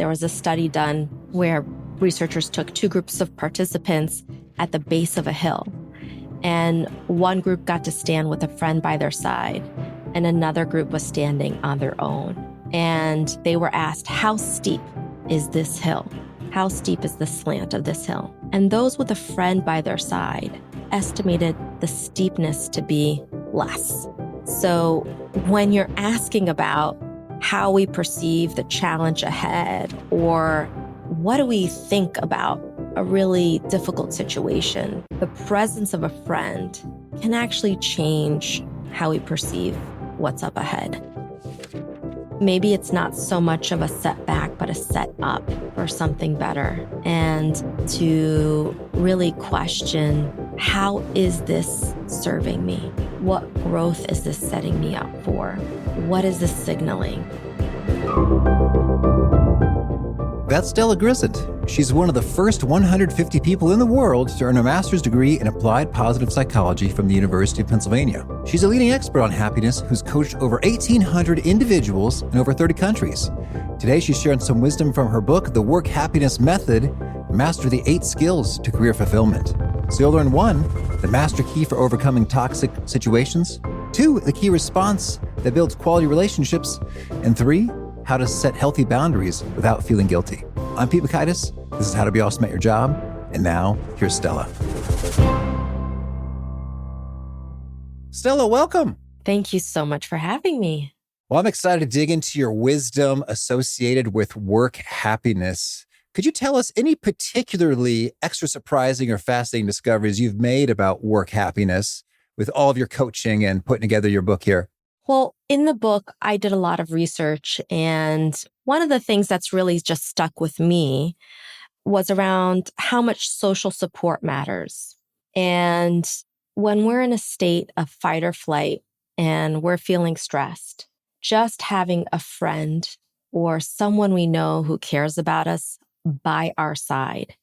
There was a study done where researchers took two groups of participants at the base of a hill. And one group got to stand with a friend by their side, and another group was standing on their own. And they were asked, how steep is this hill? How steep is the slant of this hill? And those with a friend by their side estimated the steepness to be less. So when you're asking about how we perceive the challenge ahead, or what do we think about a really difficult situation, the presence of a friend can actually change how we perceive what's up ahead. Maybe it's not so much of a setback, but a setup for something better. And to really question, how is this serving me? What growth is this setting me up for? What is this signaling? That's Stella Grizont. She's one of the first 150 people in the world to earn a master's degree in applied positive psychology from the University of Pennsylvania. She's a leading expert on happiness who's coached over 1,800 individuals in over 30 countries. Today, she's sharing some wisdom from her book, The Work Happiness Method, Master the 8 Skills to Career Fulfillment. So you'll learn 1, the master key for overcoming toxic situations, 2, the key response that builds quality relationships, and 3, how to set healthy boundaries without feeling guilty. I'm Pete Mikaitis. This is How to Be Awesome at Your Job. And now, here's Stella. Stella, welcome. Thank you so much for having me. Well, I'm excited to dig into your wisdom associated with work happiness. Could you tell us any particularly extra surprising or fascinating discoveries you've made about work happiness with all of your coaching and putting together your book here? Well, in the book, I did a lot of research, and one of the things that's really just stuck with me was around how much social support matters. And when we're in a state of fight or flight and we're feeling stressed, just having a friend or someone we know who cares about us by our side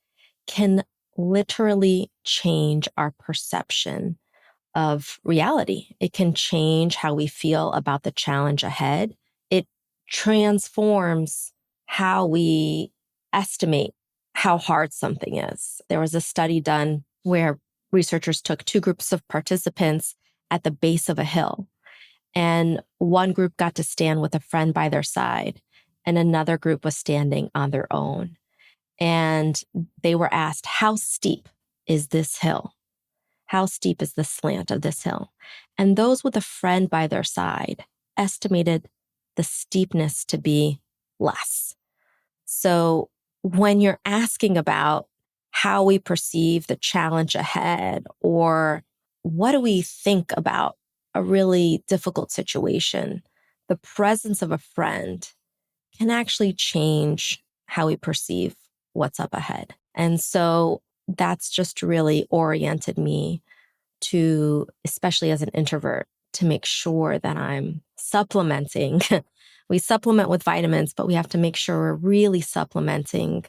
can literally change our perception of reality. It can change how we feel about the challenge ahead. It transforms how we estimate how hard something is. There was a study done where researchers took two groups of participants at the base of a hill, and one group got to stand with a friend by their side, and another group was standing on their own. And they were asked, how steep is this hill? How steep is the slant of this hill? And those with a friend by their side estimated the steepness to be less. So when you're asking about how we perceive the challenge ahead, or what do we think about a really difficult situation, the presence of a friend can actually change how we perceive what's up ahead. And so that's just really oriented me to, especially as an introvert, to make sure that I'm supplementing. We supplement with vitamins, but we have to make sure we're really supplementing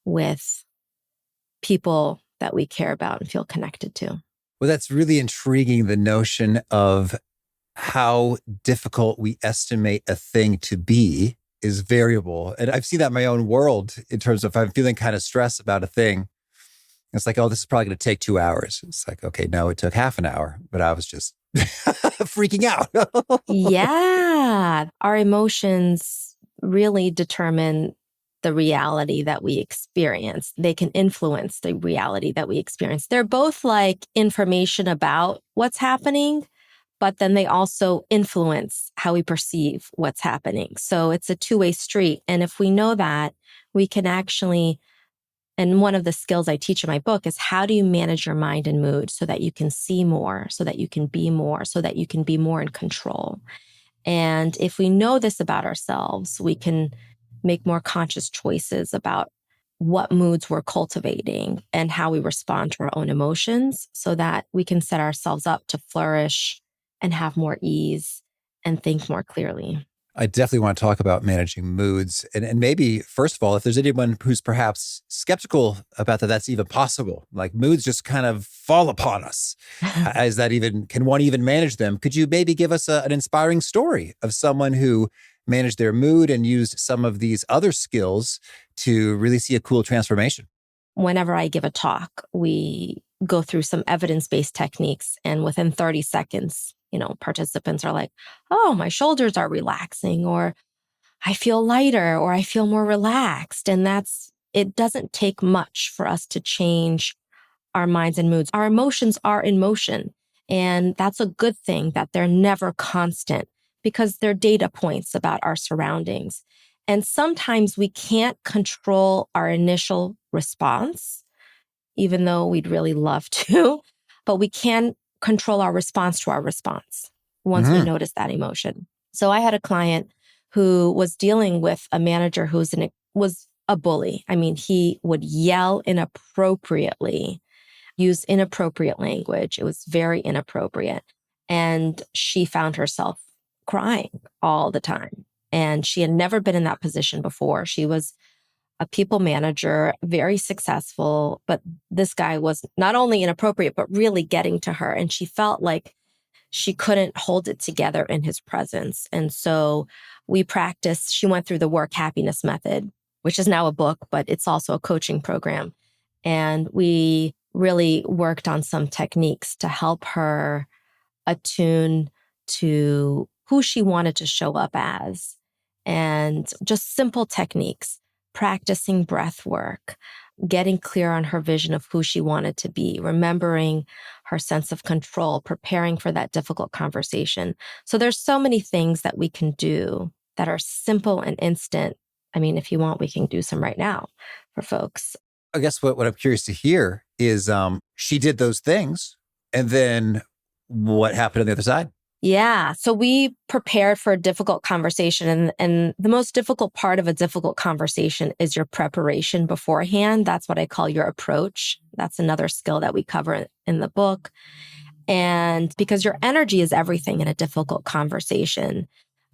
with people that we care about and feel connected to. Well, that's really intriguing, the notion of how difficult we estimate a thing to be is variable. And I've seen that in my own world in terms of if I'm feeling kind of stressed about a thing. It's like, oh, this is probably going to take 2 hours. It's like, okay, no, it took half an hour, but I was just freaking out. Yeah. Our emotions really determine the reality that we experience. They can influence the reality that we experience. They're both like information about what's happening, but then they also influence how we perceive what's happening. So it's a two-way street. And if we know that, we can actually, and one of the skills I teach in my book is how do you manage your mind and mood so that you can see more, so that you can be more, so that you can be more in control. And if we know this about ourselves, we can make more conscious choices about what moods we're cultivating and how we respond to our own emotions so that we can set ourselves up to flourish and have more ease and think more clearly. I definitely want to talk about managing moods. And maybe, first of all, if there's anyone who's perhaps skeptical about that's even possible, like moods just kind of fall upon us. Can one even manage them? Could you maybe give us an inspiring story of someone who manage their mood and used some of these other skills to really see a cool transformation? Whenever I give a talk, we go through some evidence-based techniques, and within 30 seconds, participants are like, "Oh, my shoulders are relaxing," or "I feel lighter," or "I feel more relaxed." And it doesn't take much for us to change our minds and moods. Our emotions are in motion. And that's a good thing that they're never constant because they're data points about our surroundings. And sometimes we can't control our initial response, even though we'd really love to, but we can control our response to our response once we Hmm. notice that emotion. So I had a client who was dealing with a manager who was a bully. I mean, he would yell inappropriately, use inappropriate language. It was very inappropriate. And she found herself crying all the time. And she had never been in that position before. She was a people manager, very successful, but this guy was not only inappropriate, but really getting to her. And she felt like she couldn't hold it together in his presence. And so she went through the work happiness method, which is now a book, but it's also a coaching program. And we really worked on some techniques to help her attune to who she wanted to show up as, and just simple techniques, practicing breath work, getting clear on her vision of who she wanted to be, remembering her sense of control, preparing for that difficult conversation. So there's so many things that we can do that are simple and instant. I mean, if you want, we can do some right now for folks. I guess what I'm curious to hear is she did those things, and then what happened on the other side? Yeah. So we prepared for a difficult conversation. And the most difficult part of a difficult conversation is your preparation beforehand. That's what I call your approach. That's another skill that we cover in the book. And because your energy is everything in a difficult conversation,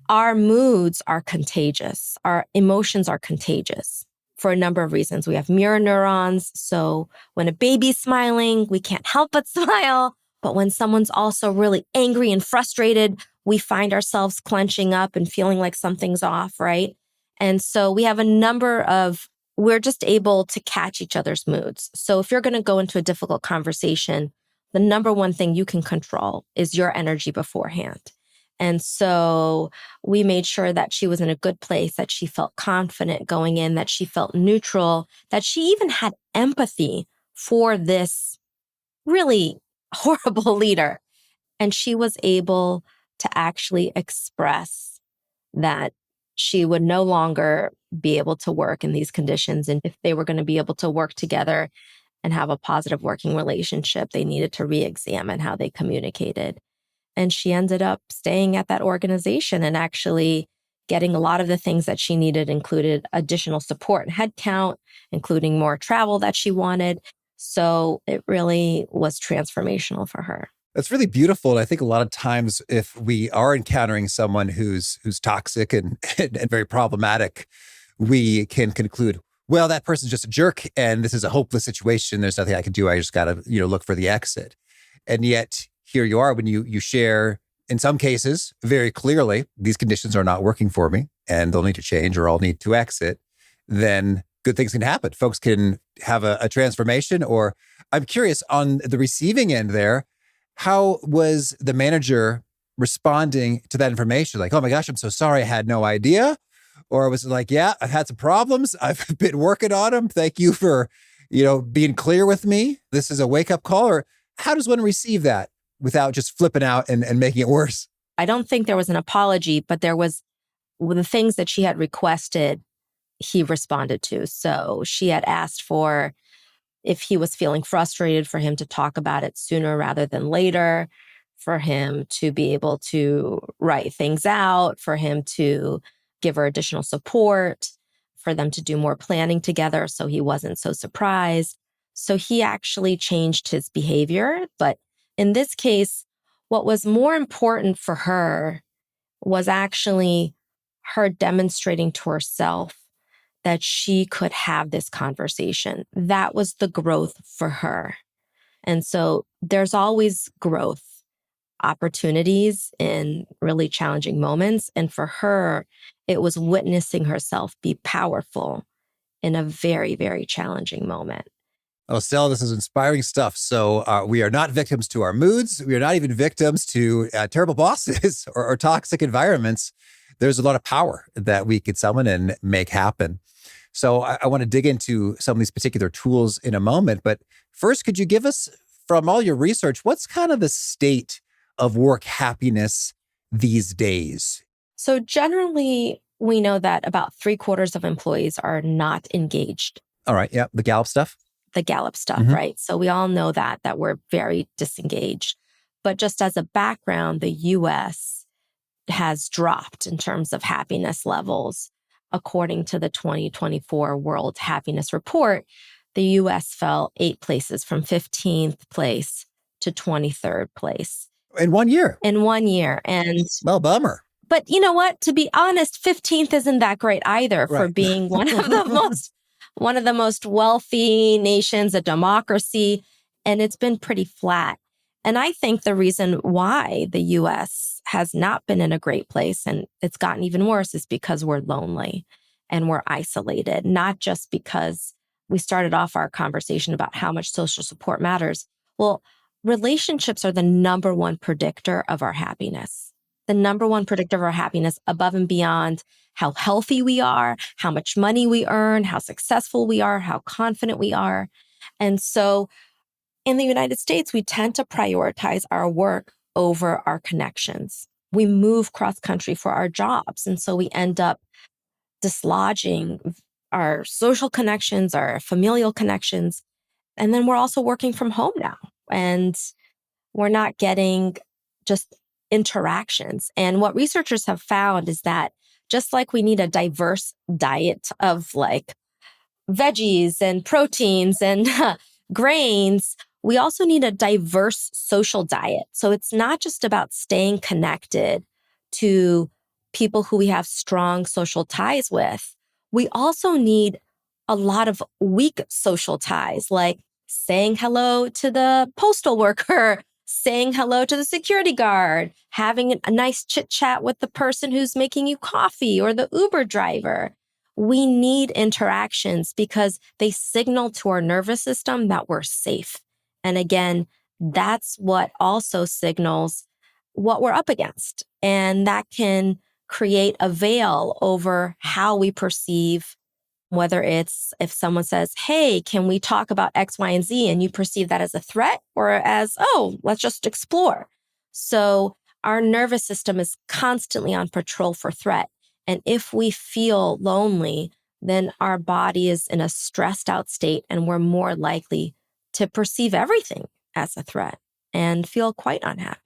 our moods are contagious. Our emotions are contagious for a number of reasons. We have mirror neurons. So when a baby's smiling, we can't help but smile. But when someone's also really angry and frustrated, we find ourselves clenching up and feeling like something's off, right? And so we're just able to catch each other's moods. So if you're going to go into a difficult conversation, the number one thing you can control is your energy beforehand. And so we made sure that she was in a good place, that she felt confident going in, that she felt neutral, that she even had empathy for this really horrible leader. And she was able to actually express that she would no longer be able to work in these conditions. And if they were going to be able to work together and have a positive working relationship, they needed to re-examine how they communicated. And she ended up staying at that organization and actually getting a lot of the things that she needed, included additional support and headcount, including more travel that she wanted. So it really was transformational for her. That's really beautiful. And I think a lot of times if we are encountering someone who's toxic and, and very problematic, we can conclude, well, that person's just a jerk and this is a hopeless situation. There's nothing I can do. I just got to, look for the exit. And yet here you are when you share, in some cases, very clearly, these conditions are not working for me and they'll need to change or I'll need to exit. Then good things can happen. Folks can have a transformation. Or I'm curious, on the receiving end there, how was the manager responding to that information? Like, oh my gosh, I'm so sorry. I had no idea. Or was it like, yeah, I've had some problems. I've been working on them. Thank you for, being clear with me. This is a wake up call. Or how does one receive that without just flipping out and making it worse? I don't think there was an apology, but there was the things that she had requested, he responded to. So she had asked for, if he was feeling frustrated, for him to talk about it sooner rather than later, for him to be able to write things out, for him to give her additional support, for them to do more planning together so he wasn't so surprised. So he actually changed his behavior. But in this case, what was more important for her was actually her demonstrating to herself that she could have this conversation. That was the growth for her. And so there's always growth opportunities in really challenging moments. And for her, It was witnessing herself be powerful in a very, very challenging moment. Oh, Stella, this is inspiring stuff. So we are not victims to our moods. We are not even victims to terrible bosses or toxic environments. There's a lot of power that we could summon and make happen. So I want to dig into some of these particular tools in a moment. But first, could you give us, from all your research, what's kind of the state of work happiness these days? So generally, we know that about 3/4 of employees are not engaged. All right. Yeah. The Gallup stuff. The Gallup stuff, right? So we all know that we're very disengaged. But just as a background, the US has dropped in terms of happiness levels. According to the 2024 World Happiness Report, the US fell 8 places from 15th place to 23rd place. In 1 year. In 1 year. And well, bummer. But you know what? To be honest, 15th isn't that great either for being one of the most wealthy nations, a democracy, and it's been pretty flat. And I think the reason why the US has not been in a great place and it's gotten even worse is because we're lonely and we're isolated, not just because we started off our conversation about how much social support matters. Well, relationships are the number one predictor of our happiness. The number one predictor of our happiness above and beyond how healthy we are, how much money we earn, how successful we are, how confident we are. And so in the United States, we tend to prioritize our work over our connections. We move cross country for our jobs. And so we end up dislodging our social connections, our familial connections. And then we're also working from home now. And we're not getting just interactions. And what researchers have found is that just like we need a diverse diet of like veggies and proteins and grains, we also need a diverse social diet. So it's not just about staying connected to people who we have strong social ties with. We also need a lot of weak social ties, like saying hello to the postal worker, saying hello to the security guard, having a nice chit chat with the person who's making you coffee or the Uber driver. We need interactions because they signal to our nervous system that we're safe. And again, that's what also signals what we're up against. And that can create a veil over how we perceive, whether it's if someone says, hey, can we talk about X, Y, and Z? And you perceive that as a threat or as, oh, let's just explore. So our nervous system is constantly on patrol for threat. And if we feel lonely, then our body is in a stressed out state and we're more likely to perceive everything as a threat and feel quite unhappy.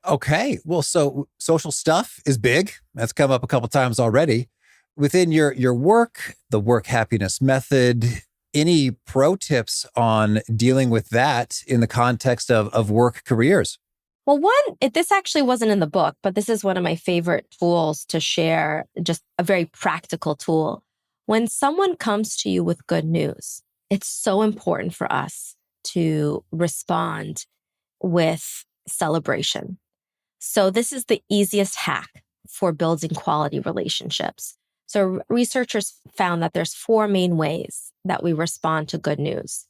Okay. Well, so social stuff is big. That's come up a couple times already. Within your work, the work happiness method, any pro tips on dealing with that in the context of work careers? Well, this actually wasn't in the book, but this is one of my favorite tools to share, just a very practical tool. When someone comes to you with good news, it's so important for us to respond with celebration. So this is the easiest hack for building quality relationships. So researchers found that there's 4 main ways that we respond to good news.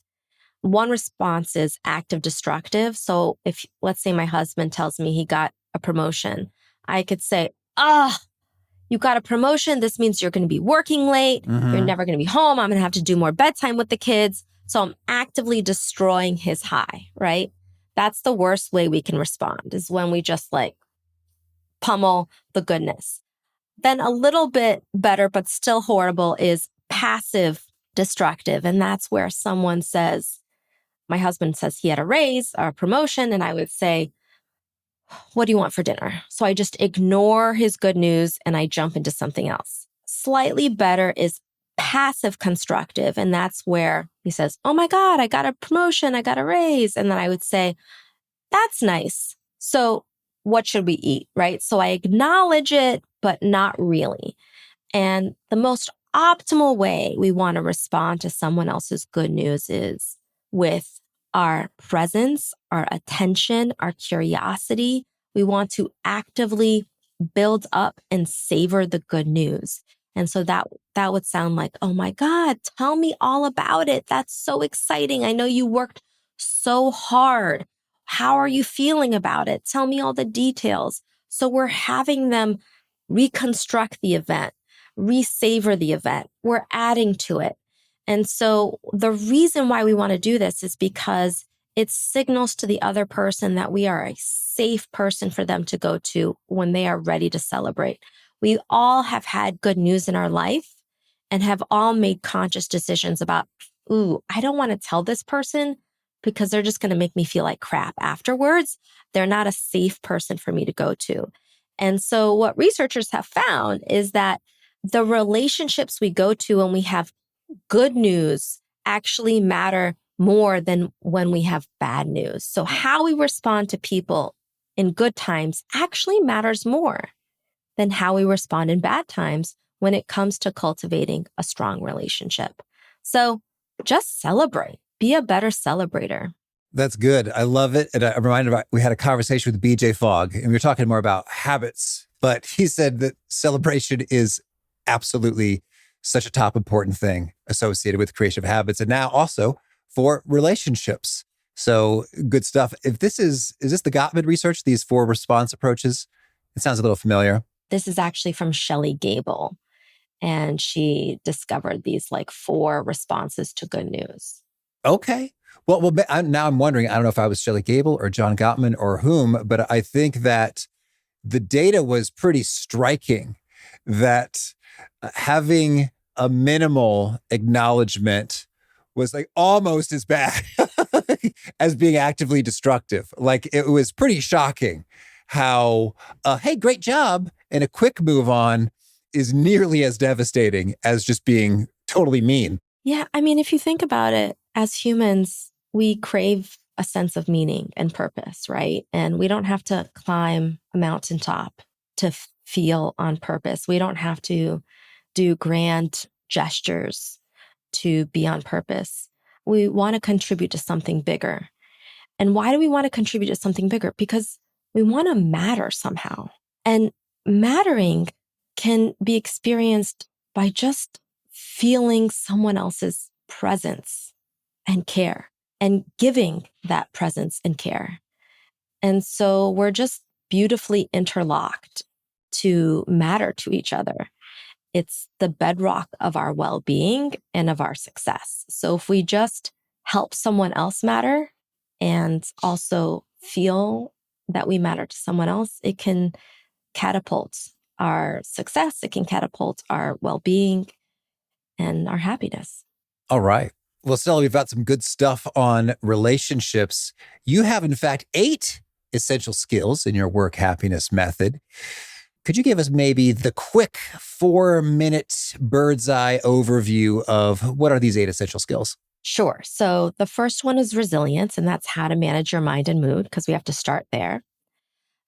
One response is active destructive. So if, let's say my husband tells me he got a promotion, I could say, you got a promotion. This means you're going to be working late. You're never going to be home. I'm going to have to do more bedtime with the kids. So I'm actively destroying his high, right? That's the worst way we can respond, is when we just like pummel the goodness. Then a little bit better, but still horrible, is passive destructive. And that's where someone says, my husband says he had a raise or a promotion, and I would say, what do you want for dinner? So I just ignore his good news and I jump into something else. Slightly better is passive constructive. And that's where he says, oh my God, I got a promotion, I got a raise. And then I would say, that's nice. So what should we eat, right? So I acknowledge it, but not really. And the most optimal way we want to respond to someone else's good news is with our presence, our attention, our curiosity. We want to actively build up and savor the good news. And so that would sound like, oh my God, tell me all about it. That's so exciting. I know you worked so hard. How are you feeling about it? Tell me all the details. So we're having them reconstruct the event, re-savor the event. We're adding to it. And so the reason why we want to do this is because it signals to the other person that we are a safe person for them to go to when they are ready to celebrate. We all have had good news in our life and have all made conscious decisions about, ooh, I don't want to tell this person because they're just going to make me feel like crap afterwards. They're not a safe person for me to go to. And so what researchers have found is that the relationships we go to when we have good news actually matter more than when we have bad news. So how we respond to people in good times actually matters more than how we respond in bad times when it comes to cultivating a strong relationship. So just celebrate, be a better celebrator. That's good. I love it. And I'm reminded about, we had a conversation with BJ Fogg and we were talking more about habits, but he said that celebration is absolutely such a top important thing associated with creation of habits. And now also for relationships. So good stuff. If is this the Gottman research, these 4 response approaches? It sounds a little familiar. This is actually from Shelley Gable. And she discovered these like 4 responses to good news. Okay. Well, now I'm wondering, I don't know if I was Shelley Gable or John Gottman or whom, but I think that the data was pretty striking that having a minimal acknowledgement was like almost as bad as being actively destructive. Like it was pretty shocking how, hey, great job, and a quick move on is nearly as devastating as just being totally mean. Yeah. I mean, if you think about it, as humans, we crave a sense of meaning and purpose, right? And we don't have to climb a mountaintop to feel on purpose. We don't have to do grand gestures to be on purpose. We want to contribute to something bigger. And why do we want to contribute to something bigger? Because we want to matter somehow. And mattering can be experienced by just feeling someone else's presence and care and giving that presence and care. And so we're just beautifully interlocked to matter to each other. It's the bedrock of our well-being and of our success. So if we just help someone else matter and also feel that we matter to someone else, it can catapult our success. It can catapult our well-being and our happiness. All right. Well, Stella, we've got some good stuff on relationships. You have, in fact, 8 essential skills in your work happiness method. Could you give us maybe the quick 4-minute bird's eye overview of what are these 8 essential skills? Sure. So the first one is resilience, and that's how to manage your mind and mood, because we have to start there.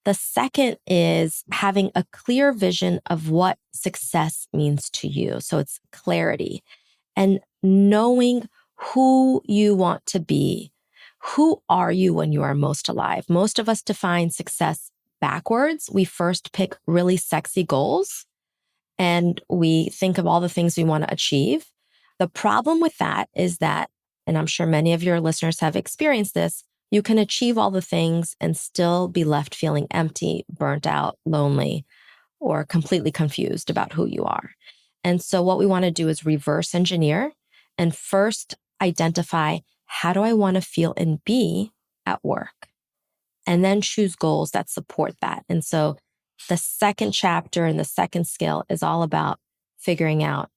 The second is having a clear vision of what success means to you. So it's clarity and knowing who you want to be. Who are you when you are most alive? Most of us define success backwards. We first pick really sexy goals and we think of all the things we want to achieve. The problem with that is that, and I'm sure many of your listeners have experienced this, you can achieve all the things and still be left feeling empty, burnt out, lonely, or completely confused about who you are. And so what we want to do is reverse engineer and first identify, how do I want to feel and be at work? And then choose goals that support that. And so the second chapter and the second skill is all about figuring out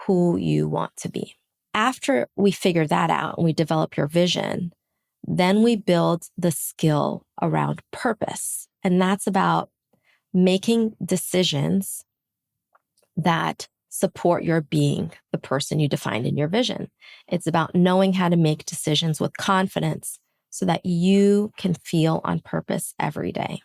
who you want to be. After we figure that out and we develop your vision, then we build the skill around purpose. And that's about making decisions that support your being the person you defined in your vision. It's about knowing how to make decisions with confidence so that you can feel on purpose every day.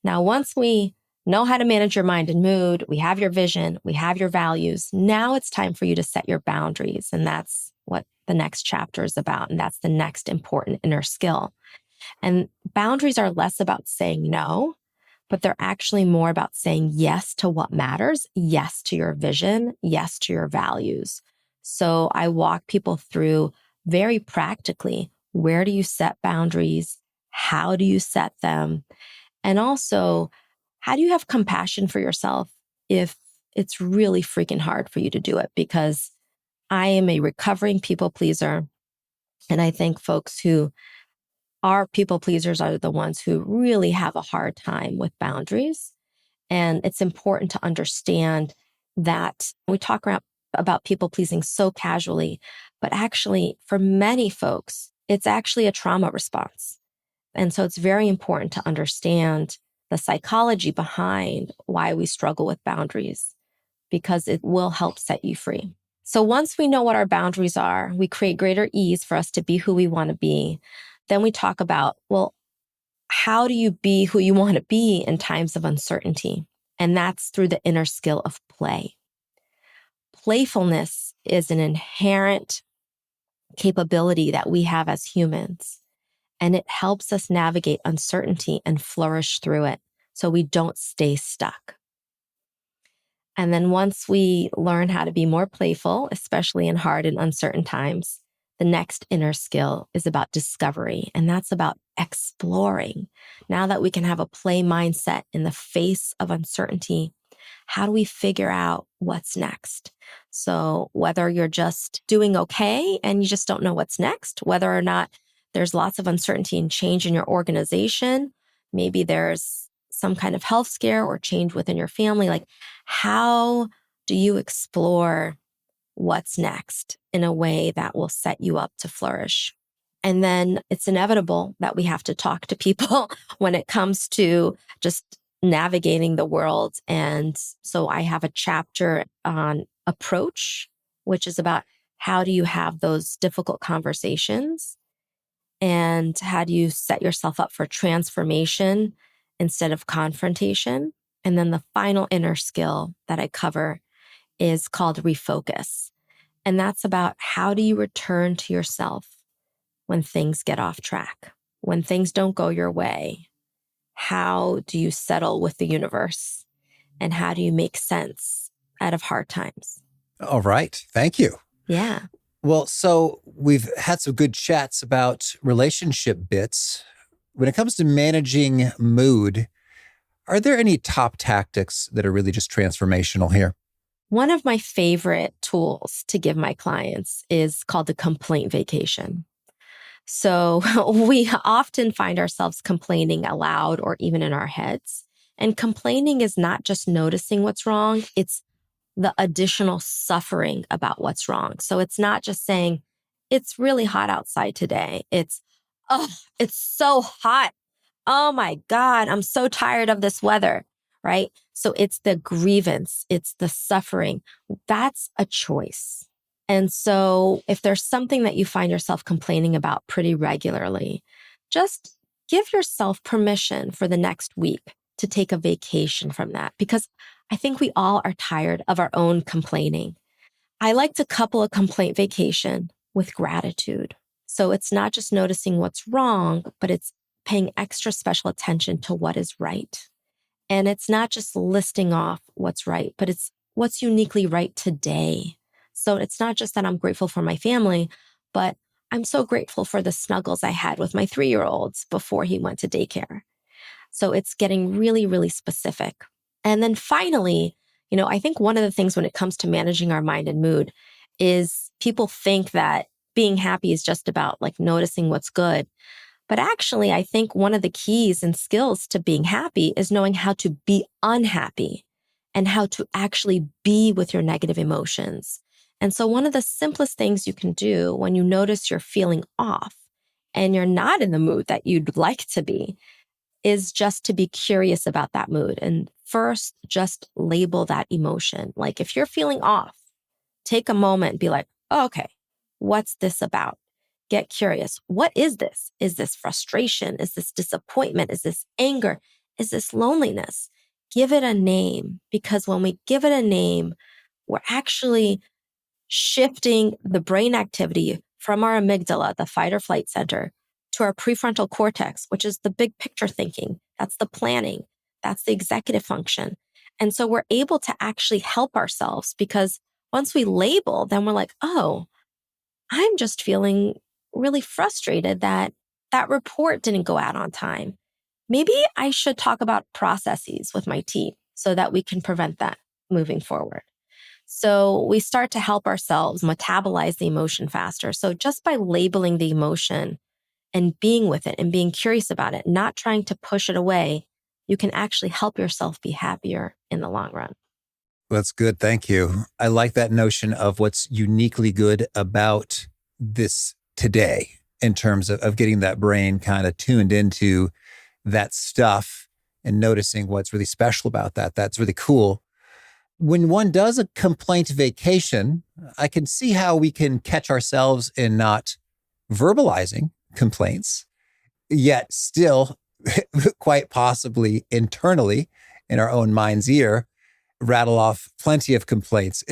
Now, once we know how to manage your mind and mood, we have your vision, we have your values, now it's time for you to set your boundaries. And that's what the next chapter is about. And that's the next important inner skill. And boundaries are less about saying no. but they're actually more about saying yes to what matters, yes to your vision, yes to your values. So I walk people through very practically, where do you set boundaries? How do you set them? And also, how do you have compassion for yourself if it's really freaking hard for you to do it? Because I am a recovering people pleaser. And I think folks who are people pleasers are the ones who really have a hard time with boundaries. And it's important to understand that we talk about people pleasing so casually, but actually, for many folks, it's actually a trauma response. And so it's very important to understand the psychology behind why we struggle with boundaries, because it will help set you free. So once we know what our boundaries are, we create greater ease for us to be who we want to be. Then we talk about, well, how do you be who you want to be in times of uncertainty? And that's through the inner skill of play. Playfulness is an inherent capability that we have as humans, and it helps us navigate uncertainty and flourish through it so we don't stay stuck. And then once we learn how to be more playful, especially in hard and uncertain times, the next inner skill is about discovery, and that's about exploring. Now that we can have a play mindset in the face of uncertainty, how do we figure out what's next? So whether you're just doing okay and you just don't know what's next, whether or not there's lots of uncertainty and change in your organization, maybe there's some kind of health scare or change within your family, like how do you explore what's next in a way that will set you up to flourish? And then it's inevitable that we have to talk to people when it comes to just navigating the world. And so I have a chapter on approach, which is about how do you have those difficult conversations and how do you set yourself up for transformation instead of confrontation. And then the final inner skill that I cover is called refocus. And that's about how do you return to yourself when things get off track, when things don't go your way. How do you settle with the universe? And how do you make sense out of hard times? All right. Thank you. Yeah. Well, so we've had some good chats about relationship bits. When it comes to managing mood, are there any top tactics that are really just transformational here? One of my favorite tools to give my clients is called the complaint vacation. So we often find ourselves complaining aloud or even in our heads. And complaining is not just noticing what's wrong, it's the additional suffering about what's wrong. So it's not just saying, it's really hot outside today. It's, oh, it's so hot. Oh my God, I'm so tired of this weather, right? So it's the grievance, it's the suffering. That's a choice. And so if there's something that you find yourself complaining about pretty regularly, just give yourself permission for the next week to take a vacation from that, because I think we all are tired of our own complaining. I like to couple a complaint vacation with gratitude. So it's not just noticing what's wrong, but it's paying extra special attention to what is right. And it's not just listing off what's right, but it's what's uniquely right today. So it's not just that I'm grateful for my family, but I'm so grateful for the snuggles I had with my 3-year-olds before he went to daycare. So it's getting really, really specific. And then finally, I think one of the things when it comes to managing our mind and mood is people think that being happy is just about like noticing what's good. But actually, I think one of the keys and skills to being happy is knowing how to be unhappy and how to actually be with your negative emotions. And so one of the simplest things you can do when you notice you're feeling off and you're not in the mood that you'd like to be is just to be curious about that mood. And first, just label that emotion. Like if you're feeling off, take a moment and be like, oh, okay, what's this about? Get curious. What is this? Is this frustration? Is this disappointment? Is this anger? Is this loneliness? Give it a name, because when we give it a name, we're actually shifting the brain activity from our amygdala, the fight or flight center, to our prefrontal cortex, which is the big picture thinking. That's the planning. That's the executive function. And so we're able to actually help ourselves because once we label, then we're like, oh, I'm just feeling really frustrated that that report didn't go out on time. Maybe I should talk about processes with my team so that we can prevent that moving forward. So we start to help ourselves metabolize the emotion faster. So just by labeling the emotion and being with it and being curious about it, not trying to push it away, you can actually help yourself be happier in the long run. That's good. Thank you. I like that notion of what's uniquely good about this today in terms of getting that brain kind of tuned into that stuff and noticing what's really special about that. That's really cool. When one does a complaint vacation, I can see how we can catch ourselves in not verbalizing complaints, yet still quite possibly internally in our own mind's ear, rattle off plenty of complaints.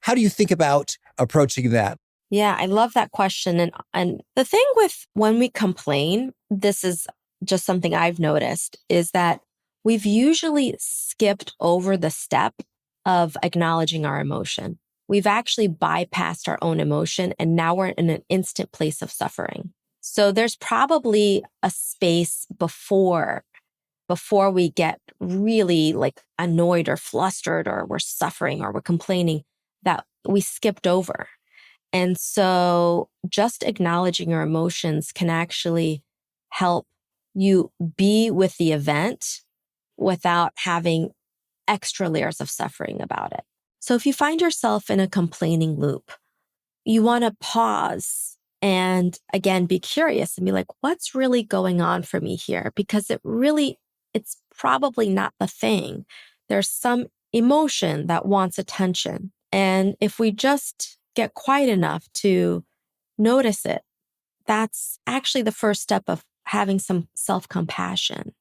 How do you think about approaching that? Yeah, I love that question. And the thing with when we complain, this is just something I've noticed, is that we've usually skipped over the step of acknowledging our emotion. We've actually bypassed our own emotion, and now we're in an instant place of suffering. So there's probably a space before we get really like annoyed or flustered or we're suffering or we're complaining that we skipped over. And so just acknowledging your emotions can actually help you be with the event without having extra layers of suffering about it. So if you find yourself in a complaining loop, you want to pause and again, be curious and be like, what's really going on for me here? Because it's probably not the thing. There's some emotion that wants attention. And if we just get quiet enough to notice it, that's actually the first step of having some self-compassion.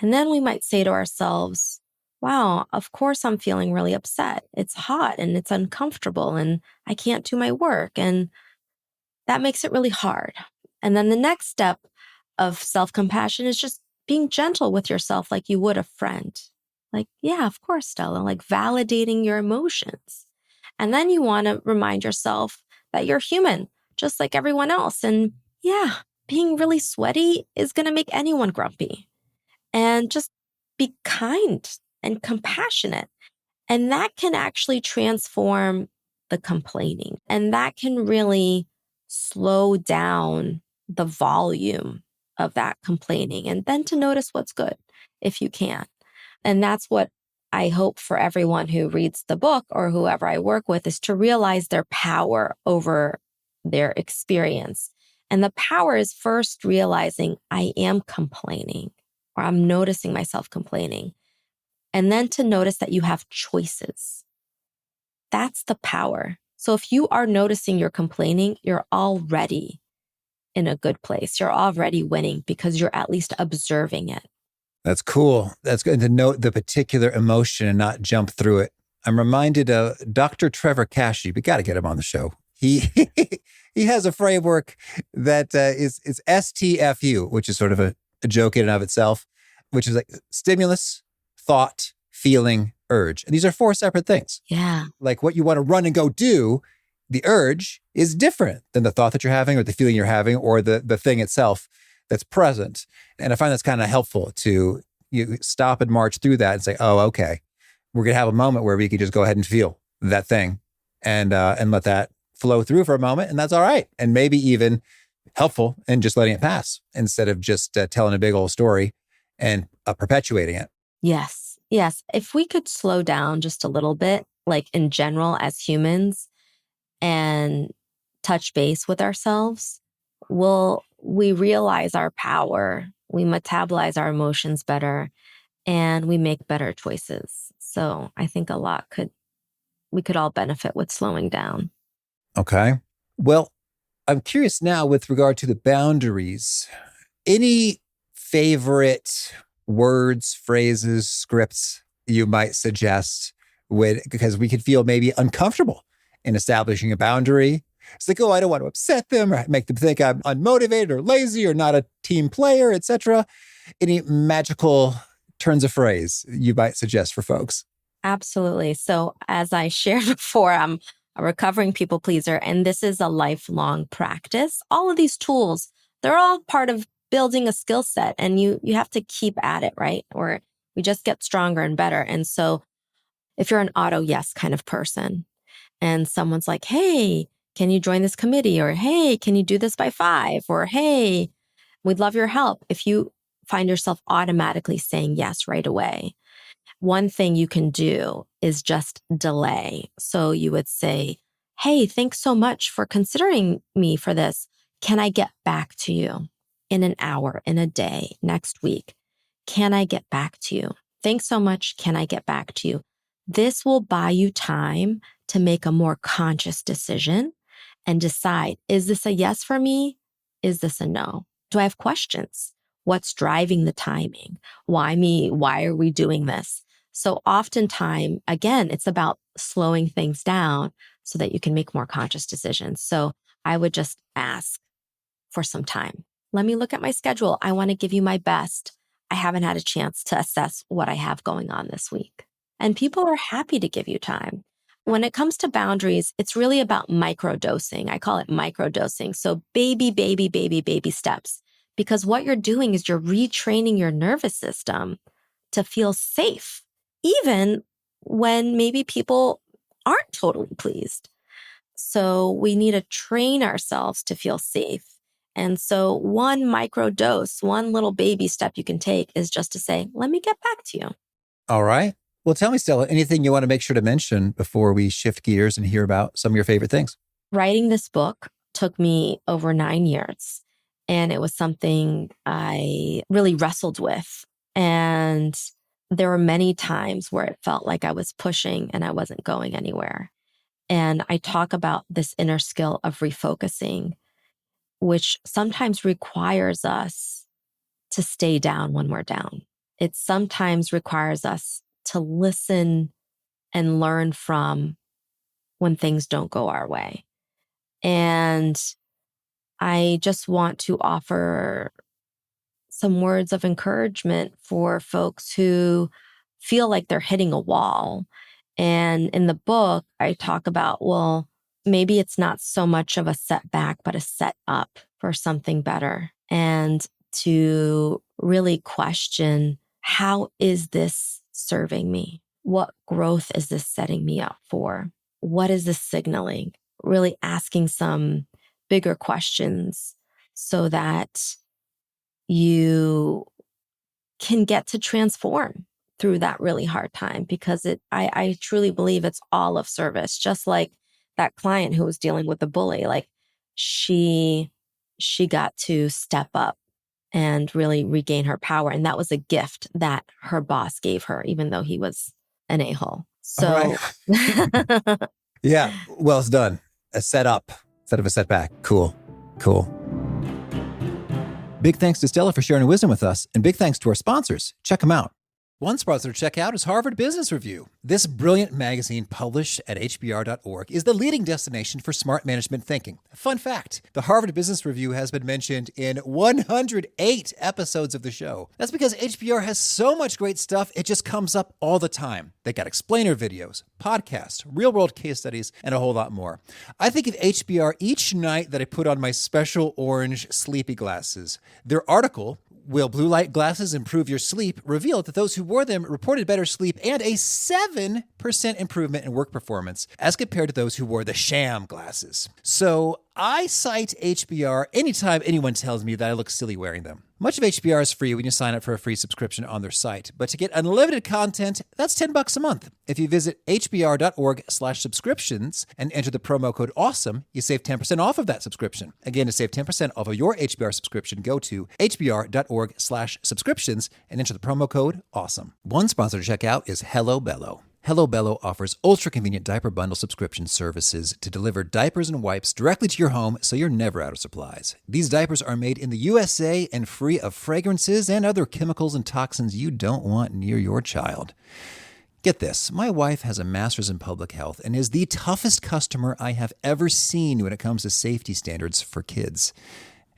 And then we might say to ourselves, wow, of course I'm feeling really upset. It's hot and it's uncomfortable and I can't do my work. And that makes it really hard. And then the next step of self-compassion is just being gentle with yourself like you would a friend. Like, yeah, of course, Stella, like validating your emotions. And then you want to remind yourself that you're human, just like everyone else. And yeah, being really sweaty is going to make anyone grumpy. And just be kind and compassionate. And that can actually transform the complaining. And that can really slow down the volume of that complaining. And then to notice what's good if you can. And that's what I hope for everyone who reads the book or whoever I work with is to realize their power over their experience. And the power is first realizing I am complaining or I'm noticing myself complaining. And then to notice that you have choices. That's the power. So if you are noticing you're complaining, you're already in a good place. You're already winning because you're at least observing it. That's cool. That's good to note the particular emotion and not jump through it. I'm reminded of Dr. Trevor Kashey. We got to get him on the show. He he has a framework that is STFU, which is sort of a joke in and of itself, which is like stimulus, thought, feeling, urge. And these are 4 separate things. Yeah. Like what you want to run and go do, the urge is different than the thought that you're having or the feeling you're having or the thing itself that's present. And I find that's kind of helpful to you stop and march through that and say, oh, okay, we're going to have a moment where we can just go ahead and feel that thing and let that flow through for a moment. And that's all right. And maybe even helpful in just letting it pass instead of just telling a big old story and perpetuating it. Yes. Yes. If we could slow down just a little bit, like in general as humans and touch base with ourselves, we realize our power, we metabolize our emotions better, and we make better choices. So I think we could all benefit with slowing down. Okay. Well, I'm curious now with regard to the boundaries. Any favorite words, phrases, scripts you might suggest because we could feel maybe uncomfortable in establishing a boundary? It's like, oh, I don't want to upset them or make them think I'm unmotivated or lazy or not a team player, etc. Any magical turns of phrase you might suggest for folks? Absolutely. So as I shared before, I'm a recovering people pleaser, and this is a lifelong practice. All of these tools, they're all part of building a skill set, and you have to keep at it, right? Or we just get stronger and better. And so if you're an auto yes kind of person and someone's like, hey, can you join this committee? Or hey, can you do this by 5? Or hey, we'd love your help. If you find yourself automatically saying yes right away, one thing you can do is just delay. So you would say, hey, thanks so much for considering me for this. Can I get back to you in an hour, in a day, next week? Can I get back to you? Thanks so much. Can I get back to you? This will buy you time to make a more conscious decision and decide, is this a yes for me? Is this a no? Do I have questions? What's driving the timing? Why me? Why are we doing this? So oftentimes, again, it's about slowing things down so that you can make more conscious decisions. So I would just ask for some time. Let me look at my schedule. I want to give you my best. I haven't had a chance to assess what I have going on this week. And people are happy to give you time. When it comes to boundaries, it's really about microdosing. I call it microdosing. So baby steps. Because what you're doing is you're retraining your nervous system to feel safe, even when maybe people aren't totally pleased. So we need to train ourselves to feel safe. And so one micro dose, one little baby step you can take is just to say, let me get back to you. All right. Well, tell me, Stella, anything you want to make sure to mention before we shift gears and hear about some of your favorite things? Writing this book took me over 9 years, and it was something I really wrestled with. And there were many times where it felt like I was pushing and I wasn't going anywhere. And I talk about this inner skill of refocusing, which sometimes requires us to stay down when we're down. It sometimes requires us to listen and learn from when things don't go our way. And I just want to offer some words of encouragement for folks who feel like they're hitting a wall. And in the book, I talk about, well, maybe it's not so much of a setback, but a set up for something better. And to really question, how is this serving me? What growth is this setting me up for? What is this signaling? Really asking some bigger questions so that you can get to transform through that really hard time, because I truly believe it's all of service. Just like that client who was dealing with the bully, like she got to step up and really regain her power. And that was a gift that her boss gave her, even though he was an a-hole. So right. Yeah, well done. A setup instead of a setback. Cool. Big thanks to Stella for sharing wisdom with us, and big thanks to our sponsors. Check them out. One sponsor to check out is Harvard Business Review. This brilliant magazine, published at hbr.org, is the leading destination for smart management thinking. Fun fact, the Harvard Business Review has been mentioned in 108 episodes of the show. That's because HBR has so much great stuff, it just comes up all the time. They got explainer videos, podcasts, real-world case studies, and a whole lot more. I think of HBR each night that I put on my special orange sleepy glasses. Their article, Will Blue Light Glasses Improve Your Sleep?, revealed that those who wore them reported better sleep and a 7% improvement in work performance as compared to those who wore the sham glasses. So I cite HBR anytime anyone tells me that I look silly wearing them. Much of HBR is free when you sign up for a free subscription on their site, but to get unlimited content, that's $10 a month. If you visit hbr.org/subscriptions and enter the promo code AWESOME, you save 10% off of that subscription. Again, to save 10% off of your HBR subscription, go to hbr.org/subscriptions and enter the promo code AWESOME. One sponsor to check out is Hello Bello. Hello Bello offers ultra-convenient diaper bundle subscription services to deliver diapers and wipes directly to your home so you're never out of supplies. These diapers are made in the USA and free of fragrances and other chemicals and toxins you don't want near your child. Get this, my wife has a master's in public health and is the toughest customer I have ever seen when it comes to safety standards for kids.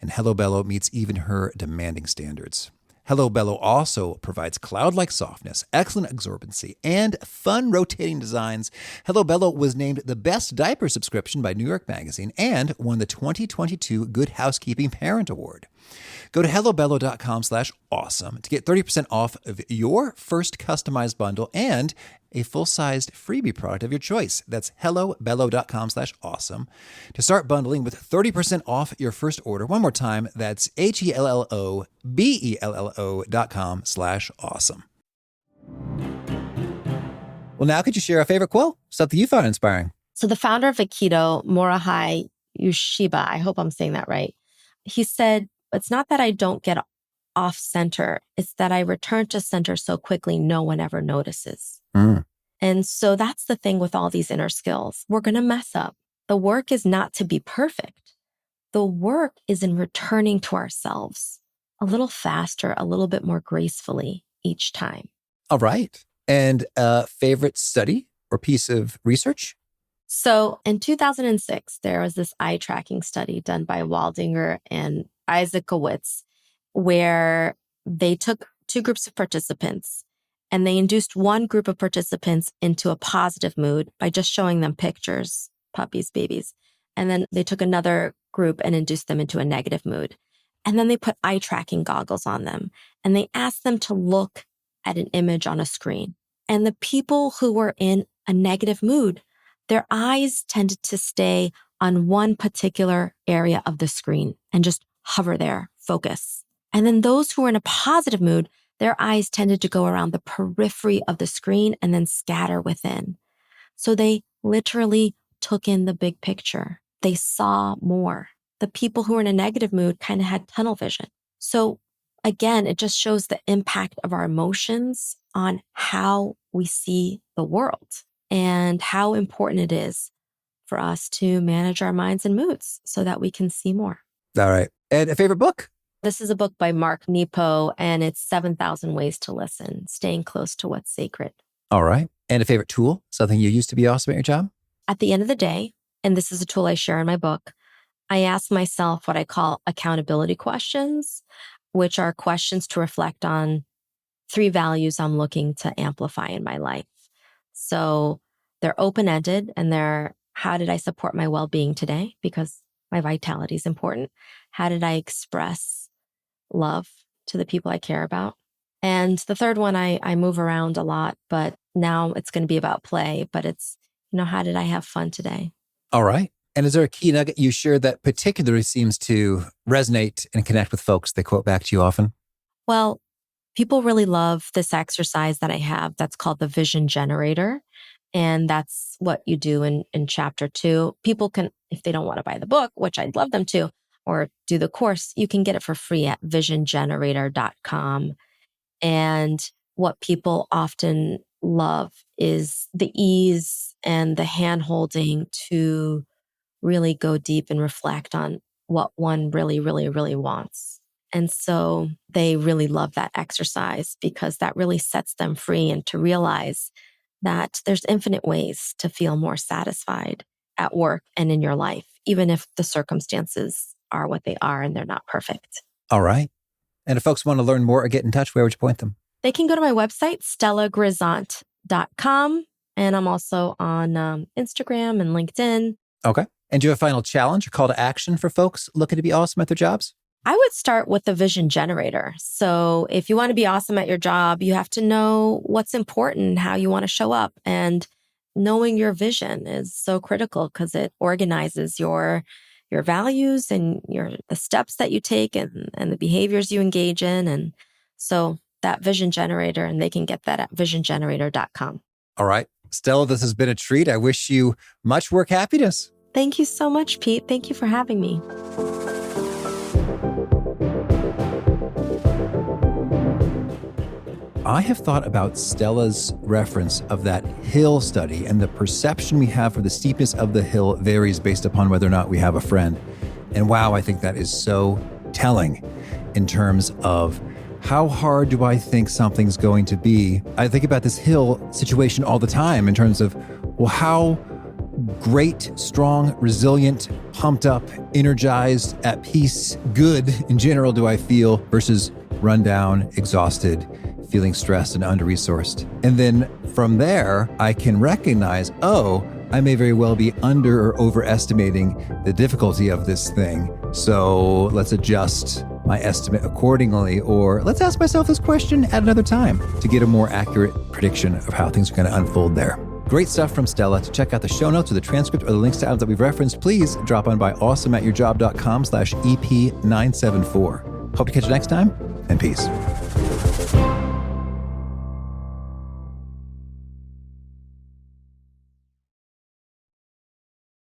And Hello Bello meets even her demanding standards. Hello Bello also provides cloud-like softness, excellent absorbency, and fun rotating designs. Hello Bello was named the best diaper subscription by New York Magazine and won the 2022 Good Housekeeping Parent Award. Go to hellobello.com/awesome to get 30% off of your first customized bundle and a full-sized freebie product of your choice. That's hellobello.com/awesome to start bundling with 30% off your first order. One more time, that's hellobello.com/awesome. Well, now could you share a favorite quote? Something you found inspiring. So the founder of Aikido, Morihei Ueshiba, I hope I'm saying that right, he said, it's not that I don't get off center, it's that I return to center so quickly no one ever notices. And so that's the thing with all these inner skills. We're going to mess up. The work is not to be perfect. The work is in returning to ourselves a little faster, a little bit more gracefully each time. All right. And a favorite study or piece of research? So in 2006, there was this eye tracking study done by Waldinger and Isaacowitz, where they took two groups of participants and they induced one group of participants into a positive mood by just showing them pictures, puppies, babies. And then they took another group and induced them into a negative mood. And then they put eye tracking goggles on them and they asked them to look at an image on a screen. And the people who were in a negative mood, their eyes tended to stay on one particular area of the screen and just hover there, focus. And then those who were in a positive mood, their eyes tended to go around the periphery of the screen and then scatter within. So they literally took in the big picture. They saw more. The people who were in a negative mood kind of had tunnel vision. So again, it just shows the impact of our emotions on how we see the world and how important it is for us to manage our minds and moods so that we can see more. All right. And a favorite book? This is a book by Mark Nepo, and it's 7,000 Ways to Listen, Staying Close to What's Sacred. All right. And a favorite tool? Something you use to be awesome at your job? At the end of the day, and this is a tool I share in my book, I ask myself what I call accountability questions, which are questions to reflect on 3 values I'm looking to amplify in my life. So they're open-ended and they're, how did I support my well-being today? Because my vitality is important. How did I express love to the people I care about? And the third one, I move around a lot, but now it's going to be about play, but it's, how did I have fun today? All right. And is there a key nugget you share that particularly seems to resonate and connect with folks they quote back to you often? Well, people really love this exercise that I have that's called the Vision Generator. And that's what you do in chapter 2. People can, if they don't want to buy the book, which I'd love them to, or do the course, you can get it for free at visiongenerator.com. And what people often love is the ease and the hand-holding to really go deep and reflect on what one really, really, really wants. And so they really love that exercise because that really sets them free and to realize that there's infinite ways to feel more satisfied at work and in your life, even if the circumstances are what they are and they're not perfect. All right. And if folks want to learn more or get in touch, where would you point them? They can go to my website, stellagrizont.com. And I'm also on Instagram and LinkedIn. Okay. And do you have a final challenge or call to action for folks looking to be awesome at their jobs? I would start with the Vision Generator. So if you want to be awesome at your job, you have to know what's important, how you want to show up. And knowing your vision is so critical because it organizes your values and the steps that you take and the behaviors you engage in. And so that Vision Generator, and they can get that at visiongenerator.com. All right. Stella, this has been a treat. I wish you much work happiness. Thank you so much, Pete. Thank you for having me. I have thought about Stella's reference of that hill study, and the perception we have for the steepness of the hill varies based upon whether or not we have a friend. And wow, I think that is so telling in terms of how hard do I think something's going to be. I think about this hill situation all the time in terms of, well, how great, strong, resilient, pumped up, energized, at peace, good in general do I feel versus run down, exhausted, feeling stressed and under-resourced. And then from there, I can recognize, oh, I may very well be under or overestimating the difficulty of this thing. So let's adjust my estimate accordingly, or let's ask myself this question at another time to get a more accurate prediction of how things are going to unfold there. Great stuff from Stella. To check out the show notes or the transcript or the links to items that we've referenced, please drop on by awesomeatyourjob.com/EP974. Hope to catch you next time, and peace.